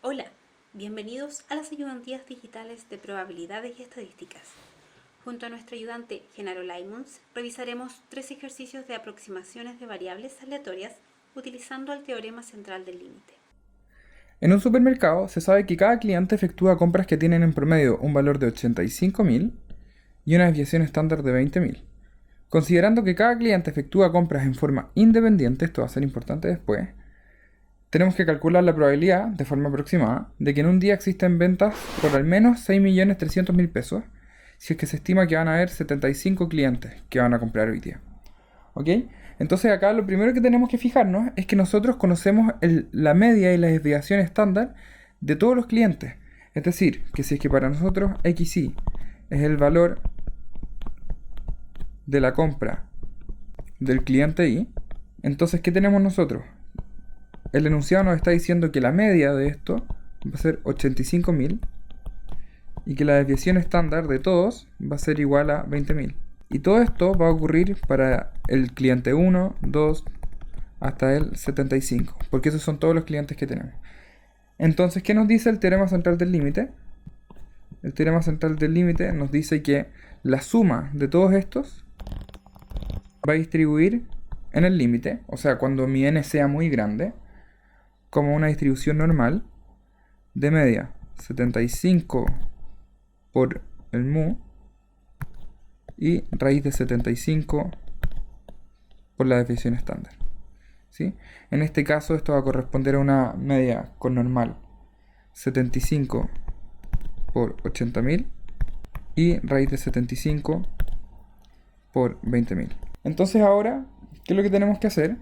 Hola, bienvenidos a las ayudantías digitales de probabilidades y estadísticas. Junto a nuestro ayudante Genaro Laimons, revisaremos 3 ejercicios de aproximaciones de variables aleatorias utilizando el teorema central del límite. En un supermercado se sabe que cada cliente efectúa compras que tienen en promedio un valor de 85.000 y una desviación estándar de 20.000. Considerando que cada cliente efectúa compras en forma independiente, esto va a ser importante después, tenemos que calcular la probabilidad, de forma aproximada, de que en un día existen ventas por al menos 6.300.000 pesos, si es que se estima que van a haber 75 clientes que van a comprar hoy día. ¿Ok? Entonces acá lo primero que tenemos que fijarnos es que nosotros conocemos la media y la desviación estándar de todos los clientes. Es decir, que si es que para nosotros XY es el valor de la compra del cliente Y, entonces ¿qué tenemos nosotros? El enunciado nos está diciendo que la media de esto va a ser 85.000 y que la desviación estándar de todos va a ser igual a 20.000. Y todo esto va a ocurrir para el cliente 1, 2, hasta el 75, porque esos son todos los clientes que tenemos. Entonces, ¿qué nos dice el teorema central del límite? El teorema central del límite nos dice que la suma de todos estos va a distribuir en el límite, o sea, cuando mi n sea muy grande, como una distribución normal de media 75 por el mu y raíz de 75 por la desviación estándar. ¿Sí? En este caso esto va a corresponder a una media con normal 75 por 80.000 y raíz de 75 por 20.000. Entonces ahora, ¿qué es lo que tenemos que hacer?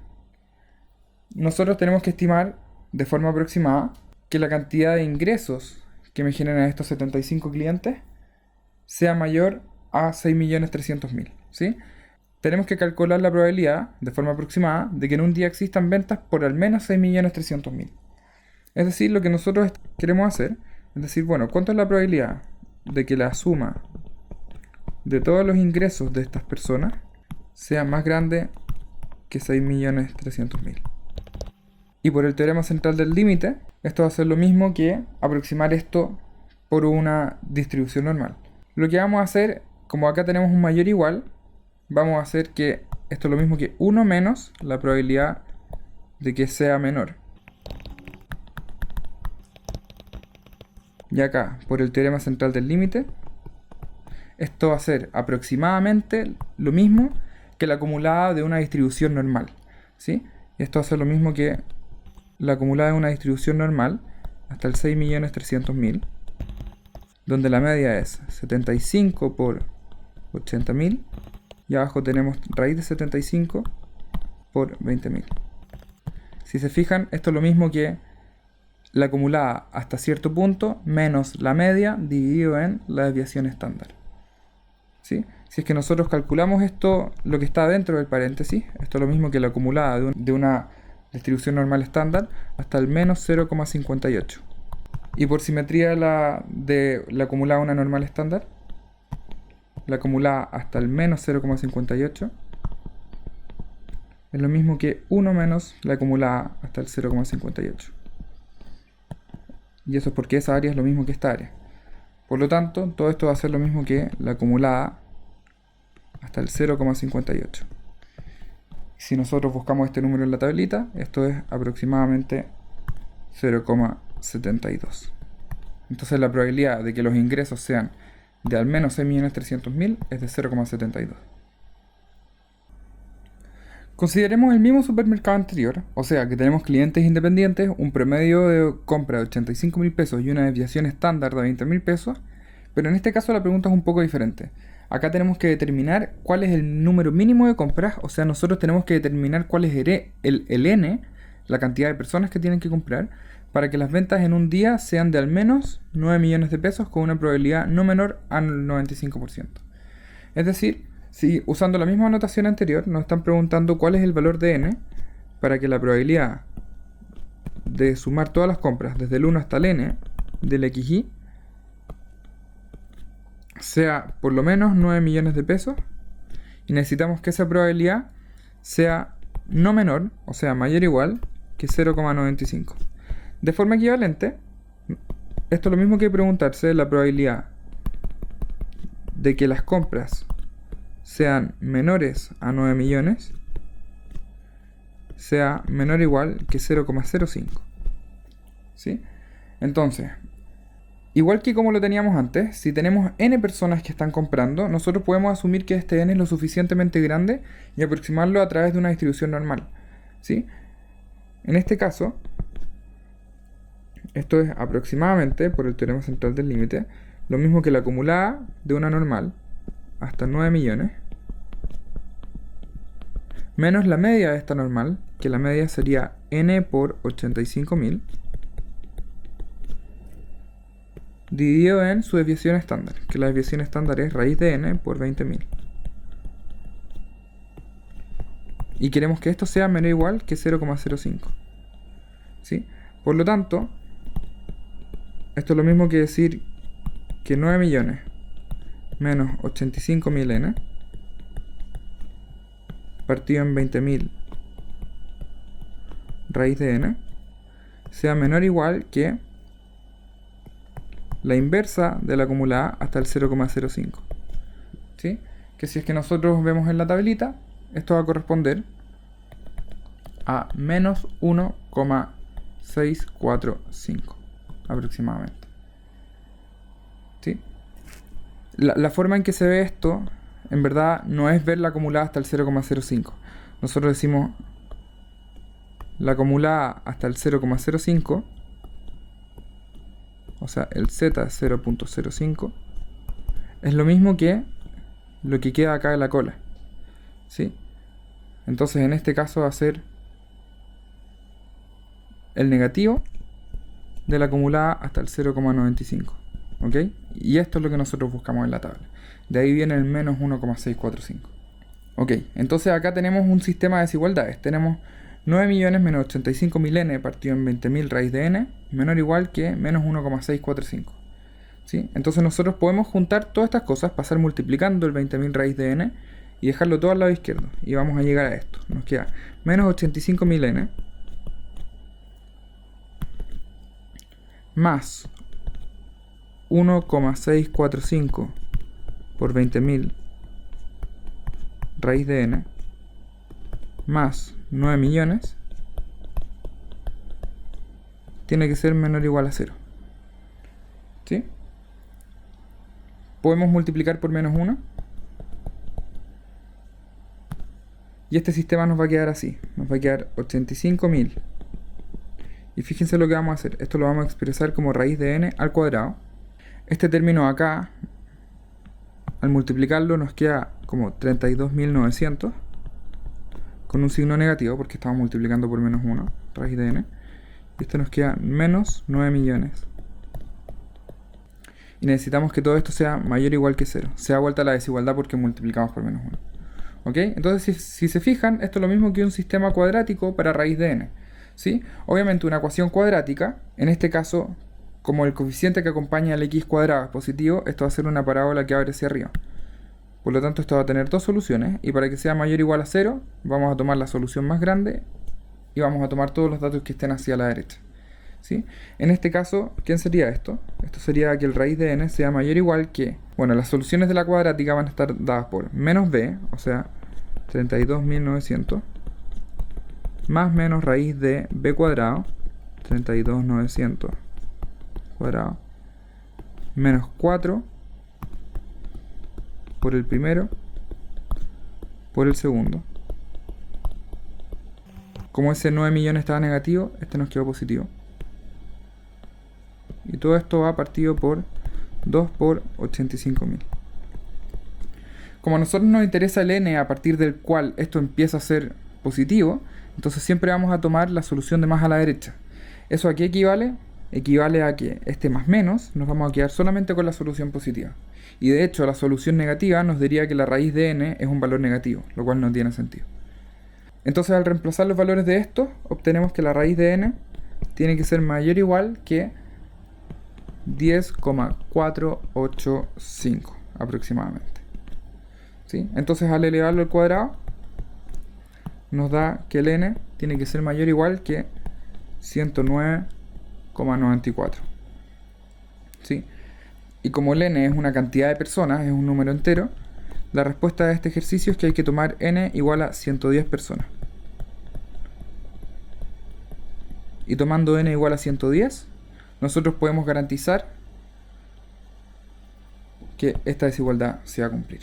Nosotros tenemos que estimar de forma aproximada que la cantidad de ingresos que me generan estos 75 clientes sea mayor a 6.300.000, ¿sí? Tenemos que calcular la probabilidad, de forma aproximada, de que en un día existan ventas por al menos 6.300.000. Es decir, lo que nosotros queremos hacer es decir, bueno, ¿cuánto es la probabilidad de que la suma de todos los ingresos de estas personas sea más grande que 6.300.000? Y por el teorema central del límite, esto va a ser lo mismo que aproximar esto por una distribución normal. Lo que vamos a hacer, como acá tenemos un mayor igual, vamos a hacer que esto es lo mismo que 1 menos la probabilidad de que sea menor. Y acá, por el teorema central del límite, esto va a ser aproximadamente lo mismo que la acumulada de una distribución normal, ¿sí? Esto va a ser lo mismo que la acumulada de una distribución normal hasta el 6.300.000, donde la media es 75 por 80.000 y abajo tenemos raíz de 75 por 20.000. Si se fijan, esto es lo mismo que la acumulada hasta cierto punto menos la media dividido en la desviación estándar. ¿Sí? Si es que nosotros calculamos esto, lo que está dentro del paréntesis, esto es lo mismo que la acumulada de una distribución normal estándar hasta el menos 0,58. Y por simetría de la acumulada de una normal estándar, la acumulada hasta el menos 0,58 es lo mismo que 1 menos la acumulada hasta el 0,58. Y eso es porque esa área es lo mismo que esta área. Por lo tanto, todo esto va a ser lo mismo que la acumulada hasta el 0,58. Si nosotros buscamos este número en la tablita, esto es aproximadamente 0,72. Entonces la probabilidad de que los ingresos sean de al menos 6.300.000 es de 0,72. Consideremos el mismo supermercado anterior, o sea que tenemos clientes independientes, un promedio de compra de 85.000 pesos y una desviación estándar de 20.000 pesos, pero en este caso la pregunta es un poco diferente. Acá tenemos que determinar cuál es el número mínimo de compras, o sea nosotros tenemos que determinar cuál es el N, la cantidad de personas que tienen que comprar, para que las ventas en un día sean de al menos 9 millones de pesos con una probabilidad no menor al 95%. Es decir, si usando la misma anotación anterior nos están preguntando cuál es el valor de n para que la probabilidad de sumar todas las compras desde el 1 hasta el n del XY sea por lo menos 9 millones de pesos y necesitamos que esa probabilidad sea no menor, o sea, mayor o igual que 0,95. De forma equivalente, esto es lo mismo que preguntarse la probabilidad de que las compras sean menores a 9 millones sea menor o igual que 0,05. ¿Sí? Entonces, igual que como lo teníamos antes, si tenemos n personas que están comprando, nosotros podemos asumir que este n es lo suficientemente grande y aproximarlo a través de una distribución normal. ¿Sí? En este caso, esto es aproximadamente, por el teorema central del límite, lo mismo que la acumulada de una normal hasta 9 millones, menos la media de esta normal, que la media sería n por 85.000, dividido en su desviación estándar, que la desviación estándar es raíz de n por 20.000. Y queremos que esto sea menor o igual que 0,05. ¿Sí? Por lo tanto, esto es lo mismo que decir que 9 millones menos 85.000 n partido en 20.000 raíz de n sea menor o igual que la inversa de la acumulada hasta el 0,05. ¿Sí? Que si es que nosotros vemos en la tablita, esto va a corresponder a menos 1,645 aproximadamente. ¿Sí? La forma en que se ve esto, en verdad, no es ver la acumulada hasta el 0,05. Nosotros decimos la acumulada hasta el 0,05, o sea, el z es 0,05, es lo mismo que lo que queda acá de la cola. ¿Sí? Entonces, en este caso va a ser el negativo de la acumulada hasta el 0,95. ¿Ok? Y esto es lo que nosotros buscamos en la tabla. De ahí viene el menos 1,645. Ok, entonces acá tenemos un sistema de desigualdades. Tenemos 9 millones menos 85.000 n partido en 20.000 raíz de n menor o igual que menos 1,645. ¿Sí? Entonces nosotros podemos juntar todas estas cosas, pasar multiplicando el 20.000 raíz de n y dejarlo todo al lado izquierdo. Y vamos a llegar a esto. Nos queda menos 85.000 n más 1,645 por 20.000 raíz de n más 9 millones tiene que ser menor o igual a 0. ¿Sí? Podemos multiplicar por menos 1 y este sistema nos va a quedar así. Nos va a quedar 85.000. Y fíjense lo que vamos a hacer. Esto lo vamos a expresar como raíz de n al cuadrado. Este término acá, al multiplicarlo, nos queda como 32.900 con un signo negativo porque estamos multiplicando por menos 1, raíz de n. Y esto nos queda menos 9 millones. Y necesitamos que todo esto sea mayor o igual que 0. Se da vuelta la desigualdad porque multiplicamos por menos 1. ¿Ok? Entonces, si se fijan, esto es lo mismo que un sistema cuadrático para raíz de n. ¿Sí? Obviamente una ecuación cuadrática, en este caso, como el coeficiente que acompaña al x cuadrado es positivo, esto va a ser una parábola que abre hacia arriba. Por lo tanto, esto va a tener dos soluciones, y para que sea mayor o igual a 0, vamos a tomar la solución más grande, y vamos a tomar todos los datos que estén hacia la derecha. ¿Sí? En este caso, ¿quién sería esto? Esto sería que el raíz de n sea mayor o igual que... Bueno, las soluciones de la cuadrática van a estar dadas por menos b, o sea, 32.900, más menos raíz de b cuadrado, 32.900 cuadrado, menos 4 por el primero por el segundo. Como ese 9 millones estaba negativo, este nos quedó positivo. Y todo esto va partido por 2 por 85.000. Como a nosotros nos interesa el n a partir del cual esto empieza a ser positivo, entonces siempre vamos a tomar la solución de más a la derecha. ¿Eso a qué equivale? Equivale a que este más menos nos vamos a quedar solamente con la solución positiva. Y de hecho la solución negativa nos diría que la raíz de n es un valor negativo, lo cual no tiene sentido. Entonces al reemplazar los valores de estos, obtenemos que la raíz de n tiene que ser mayor o igual que 10,485 aproximadamente. ¿Sí? Entonces al elevarlo al cuadrado, nos da que el n tiene que ser mayor o igual que 109,94. ¿Sí? Y como el n es una cantidad de personas, es un número entero, la respuesta de este ejercicio es que hay que tomar n igual a 110 personas. Y tomando n igual a 110, nosotros podemos garantizar que esta desigualdad se va a cumplir.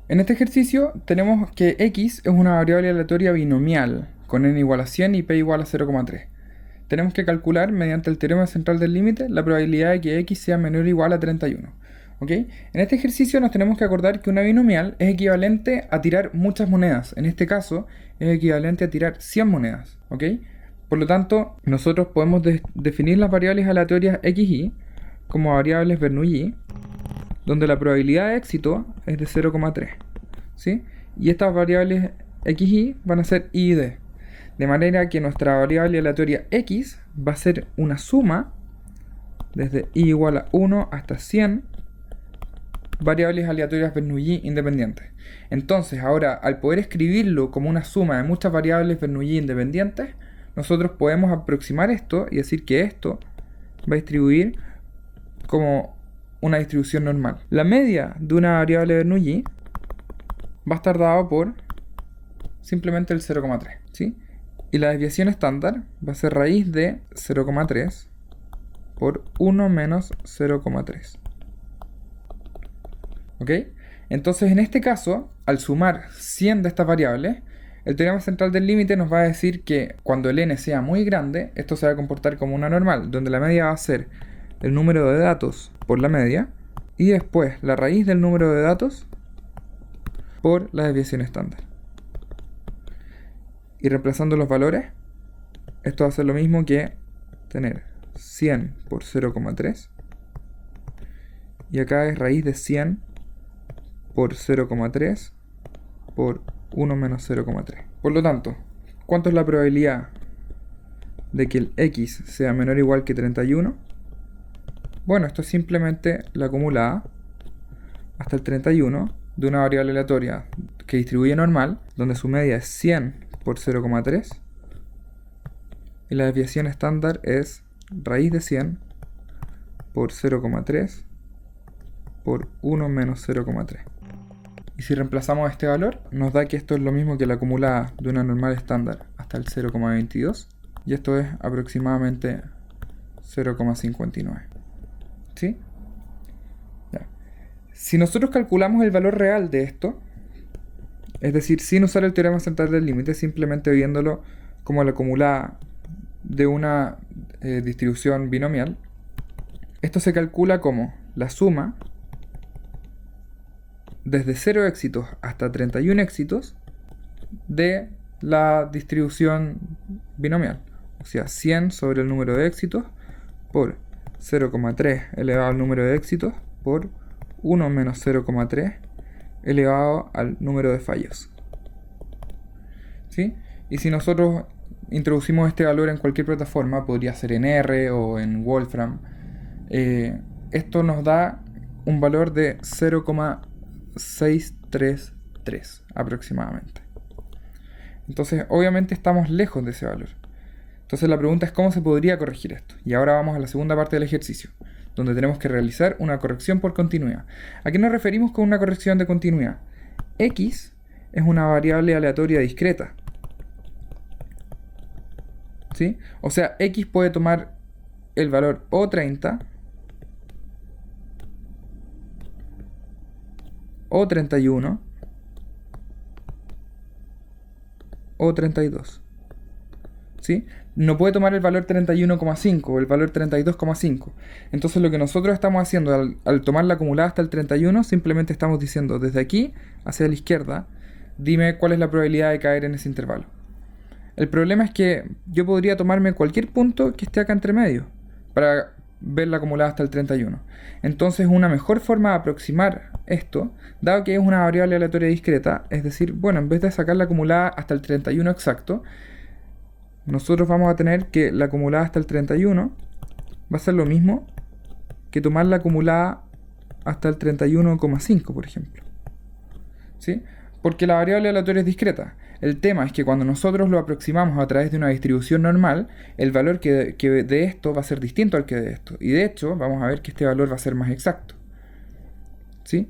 En este ejercicio tenemos que x es una variable aleatoria binomial con n igual a 100 y p igual a 0,3. Tenemos que calcular mediante el teorema central del límite la probabilidad de que x sea menor o igual a 31. ¿Ok? En este ejercicio nos tenemos que acordar que una binomial es equivalente a tirar muchas monedas. En este caso es equivalente a tirar 100 monedas. ¿Ok? Por lo tanto, nosotros podemos definir las variables aleatorias x y como variables Bernoulli, donde la probabilidad de éxito es de 0,3. ¿Sí? Y estas variables x y van a ser y y d. De manera que nuestra variable aleatoria x va a ser una suma desde y igual a 1 hasta 100 variables aleatorias Bernoulli independientes. Entonces, ahora, al poder escribirlo como una suma de muchas variables Bernoulli independientes, nosotros podemos aproximar esto y decir que esto va a distribuir como una distribución normal. La media de una variable Bernoulli va a estar dada por simplemente el 0,3, ¿sí? Y la desviación estándar va a ser raíz de 0,3 por 1 menos 0,3. ¿Ok? Entonces, en este caso, al sumar 100 de estas variables, el teorema central del límite nos va a decir que cuando el n sea muy grande, esto se va a comportar como una normal, donde la media va a ser el número de datos por la media, y después la raíz del número de datos por la desviación estándar. Y reemplazando los valores, esto va a ser lo mismo que tener 100 por 0,3, y acá es raíz de 100 por 0,3 por 1 menos 0,3. Por lo tanto, ¿cuánto es la probabilidad de que el x sea menor o igual que 31? Bueno, esto es simplemente la acumulada hasta el 31 de una variable aleatoria que distribuye normal, donde su media es 100 por 0,3 y la desviación estándar es raíz de 100 por 0,3 por 1 menos 0,3. Y si reemplazamos este valor, nos da que esto es lo mismo que la acumulada de una normal estándar hasta el 0,22, y esto es aproximadamente 0,59. ¿Sí? Ya. Si nosotros calculamos el valor real de esto, es decir, sin usar el teorema central del límite, simplemente viéndolo como la acumulada de una distribución binomial, esto se calcula como la suma desde 0 éxitos hasta 31 éxitos de la distribución binomial. O sea, 100 sobre el número de éxitos por 0,3 elevado al número de éxitos por 1 menos 0,3 elevado al número de fallos. ¿Sí? Y si nosotros introducimos este valor en cualquier plataforma, podría ser en R o en Wolfram, esto nos da un valor de 0,633 aproximadamente. Entonces, obviamente estamos lejos de ese valor. Entonces la pregunta es cómo se podría corregir esto. Y ahora vamos a la segunda parte del ejercicio, donde tenemos que realizar una corrección por continuidad. ¿A qué nos referimos con una corrección de continuidad? X es una variable aleatoria discreta, ¿sí? O sea, X puede tomar el valor o 30 o 31 o 32, ¿sí? No puede tomar el valor 31,5 o el valor 32,5. Entonces lo que nosotros estamos haciendo al tomar la acumulada hasta el 31, simplemente estamos diciendo desde aquí hacia la izquierda, dime cuál es la probabilidad de caer en ese intervalo. El problema es que yo podría tomarme cualquier punto que esté acá entre medio para ver la acumulada hasta el 31. Entonces una mejor forma de aproximar esto, dado que es una variable aleatoria discreta, es decir, bueno, en vez de sacar la acumulada hasta el 31 exacto, nosotros vamos a tener que la acumulada hasta el 31 va a ser lo mismo que tomar la acumulada hasta el 31,5, por ejemplo. ¿sí? Porque la variable aleatoria es discreta. El tema es que cuando nosotros lo aproximamos a través de una distribución normal, el valor que de esto va a ser distinto al que de esto. Y de hecho, vamos a ver que este valor va a ser más exacto, ¿sí?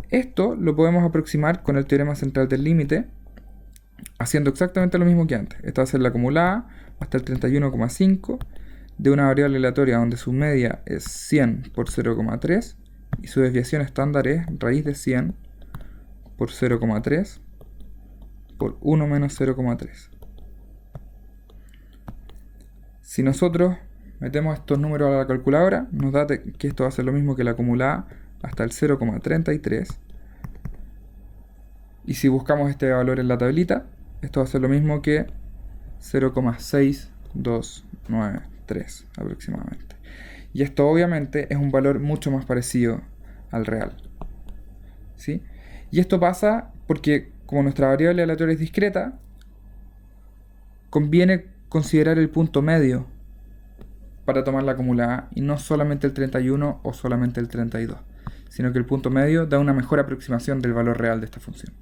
Esto lo podemos aproximar con el teorema central del límite, haciendo exactamente lo mismo que antes. Esta va a ser la acumulada hasta el 31,5 de una variable aleatoria donde su media es 100 por 0,3 y su desviación estándar es raíz de 100 por 0,3 por 1 menos 0,3. Si nosotros metemos estos números a la calculadora, nos da que esto va a ser lo mismo que la acumulada hasta el 0,33. Y si buscamos este valor en la tablita, esto va a ser lo mismo que 0,6293 aproximadamente. Y esto obviamente es un valor mucho más parecido al real, ¿sí? Y esto pasa porque como nuestra variable aleatoria es discreta, conviene considerar el punto medio para tomar la acumulada y no solamente el 31 o solamente el 32, sino que el punto medio da una mejor aproximación del valor real de esta función.